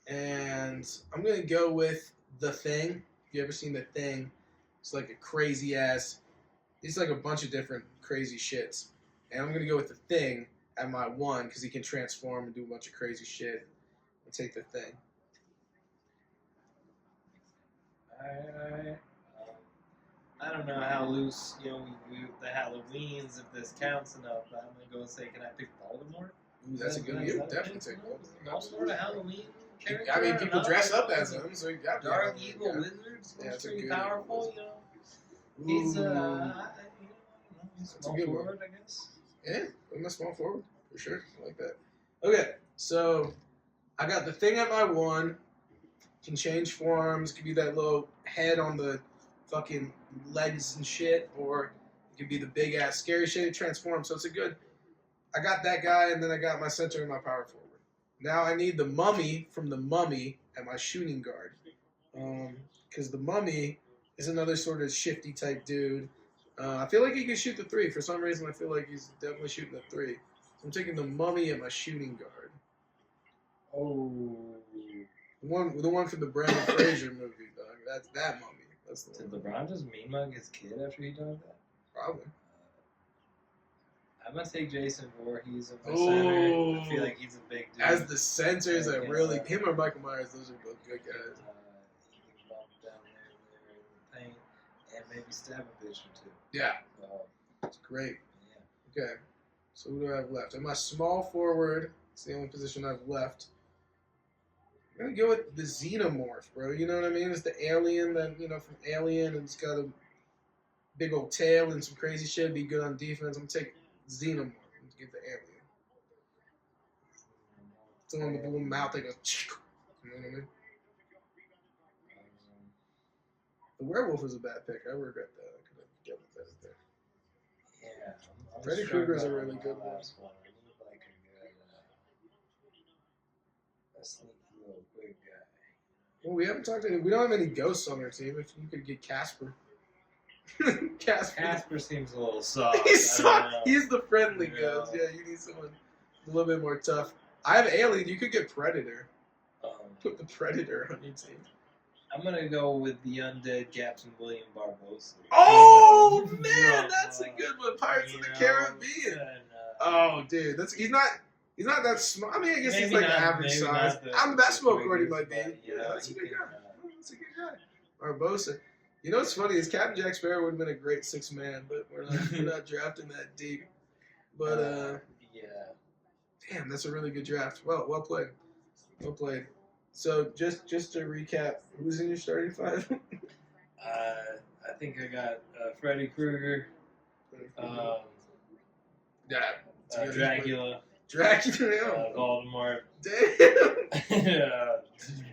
And I'm going to go with The Thing. If you ever seen The Thing, it's like a crazy ass... It's like a bunch of different crazy shits. And I'm going to go with The Thing at my 1 because he can transform and do a bunch of crazy shit. And take The Thing. I don't know how loose, we the Halloweens, if this counts enough, but I'm going to go and say, can I pick Voldemort? Ooh, that's a good one. You would definitely take Voldemort. Voldemort a Halloween character? I mean, people dress up as him, so you got Dark Evil Wizards, that's pretty good powerful, Ooh. He's, That's small a good forward, one. I guess. Yeah, I'm a small forward, for sure. I like that. Okay, so I got The Thing at my 1. Can change forms. Could be that little head on the fucking legs and shit, or it could be the big ass scary shit. It transforms, so it's a good. I got that guy, and then I got my center and my power forward. Now I need the Mummy from the Mummy at my shooting guard, because the Mummy is another sort of shifty type dude. I feel like he can shoot the 3. For some reason, I feel like he's definitely shooting the 3. So I'm taking the Mummy at my shooting guard. Oh. The one from the Brandon Fraser movie, dog. That's that Mummy. That's the Did one. LeBron just mean mug his kid after he done that? Probably. I'm gonna take Jason Voorhees at my center. I feel like he's a big dude. As the centers that really... Him or Michael Myers, those are both good guys. He can bump down there in the paint and maybe stab a bitch or two. Yeah. It's great. Yeah. Okay. So who do I have left? Am I small forward? It's the only position I've left. I'm going to go with the Xenomorph, bro. You know what I mean? It's the alien that, from Alien, and it's got a big old tail and some crazy shit. Be good on defense. I'm going to take Xenomorph and get the alien. It's the one with the little mouth that goes, you know what I mean? The werewolf is a bad pick. I regret that. I could have gotten better there. Yeah. Freddy Krueger is a really good one. I need like a A sneaky little quick guy. Well, we haven't talked to any. We don't have any ghosts on our team. If you could get Casper. Casper seems a little soft. He's the friendly Yeah. ghost. Yeah, you need someone a little bit more tough. I have Alien. You could get Predator. Put the Predator on your team. I'm gonna go with the undead Captain William Barbosa. Oh man, that's a good one. Pirates of the Caribbean. Oh, dude, he's not that small. I mean, I guess he's like average size. I'm the basketball court he might be. Yeah, that's a good guy. That's a good guy. Barbosa. You know what's funny is Captain Jack Sparrow would have been a great 6-man, but we're not drafting that deep. But yeah. Damn, that's a really good draft. Well played. Well played. So just to recap, who's in your starting five? I think I got Freddy Krueger. Dracula. Dracula. Voldemort. Damn.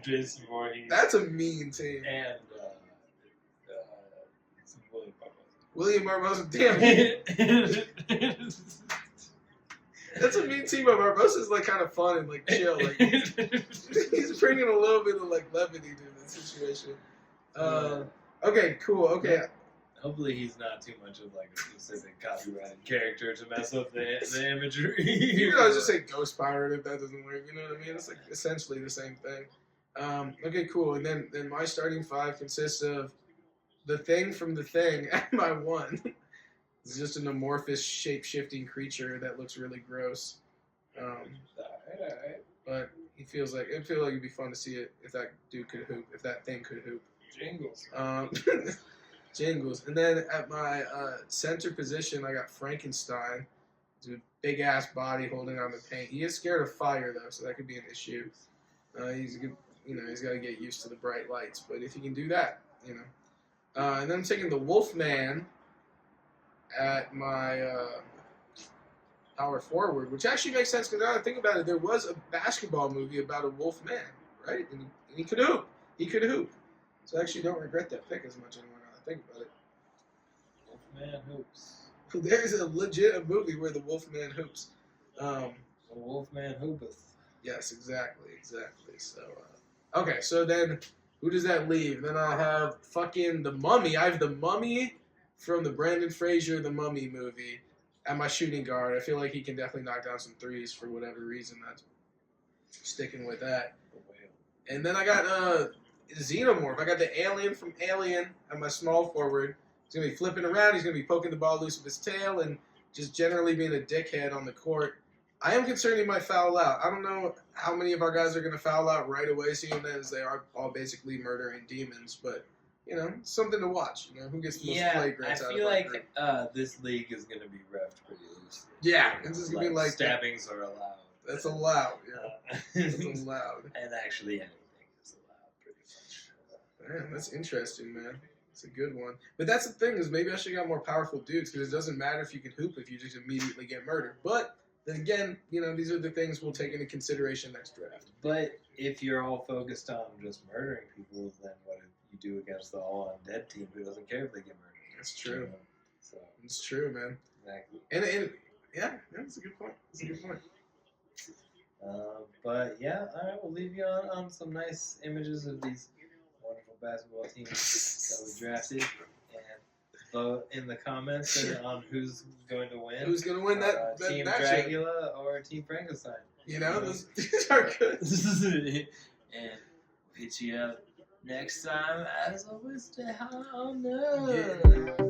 Jason Voorhees. That's a mean team. And William Barbosa. Damn. That's a mean team, but Barbosa's like kind of fun and like chill. Like he's bringing a little bit of like levity to the situation. Okay, cool. Okay. Hopefully he's not too much of like a specific copyrighted character to mess up the imagery. You could always just say Ghost Pirate if that doesn't work. You know what I mean? It's like essentially the same thing. Okay, cool. And then my starting five consists of the Thing from The Thing at my 1. It's just an amorphous, shape-shifting creature that looks really gross. Alright. But it'd feel like it'd be fun to see it if that dude could hoop, if that thing could hoop. Jingles. Jingles. And then at my center position, I got Frankenstein. He's a big-ass body holding on the paint. He is scared of fire, though, so that could be an issue. He's good. He's got to get used to the bright lights. But if he can do that, and then I'm taking the Wolfman at my power forward, which actually makes sense because now I think about it, there was a basketball movie about a wolf man, right? And he could hoop. He could hoop. So I actually don't regret that pick as much anymore now I think about it. Wolfman hoops. There's a legit movie where the Wolfman hoops. The Wolfman hoopeth. Yes, exactly. So, okay, so then who does that leave? Then I have fucking the Mummy. I have the Mummy from the Brendan Fraser The Mummy movie at my shooting guard. I feel like he can definitely knock down some threes for whatever reason. That's sticking with that. And then I got Xenomorph. I got the Alien from Alien at my small forward. He's going to be flipping around. He's going to be poking the ball loose with his tail and just generally being a dickhead on the court. I am concerned he might foul out. I don't know how many of our guys are going to foul out right away, seeing as they are all basically murdering demons, but something to watch. Who gets the most flagrants out of our group. I feel like this league is going to be reffed pretty loosely. Yeah, it's just going to be like stabbings are allowed. That's allowed, yeah. That's allowed. And actually anything is allowed pretty much. Man, that's interesting, man. It's a good one. But that's the thing is maybe I should have got more powerful dudes because it doesn't matter if you can hoop if you just immediately get murdered. But then again, these are the things we'll take into consideration next draft. But if you're all focused on just murdering people, then what you do against the all-undead team who doesn't care if they get murdered? That's true. So it's true, man. Exactly. And yeah, that's a good point. But yeah, all right, we'll leave you on some nice images of these wonderful basketball teams that we drafted, and vote in the comments on who's going to win. Who's going to win that Team matchup? Dracula or Team Frankenstein? These are good. And we'll hit you up next time. As always, stay high on Nugs. Yeah.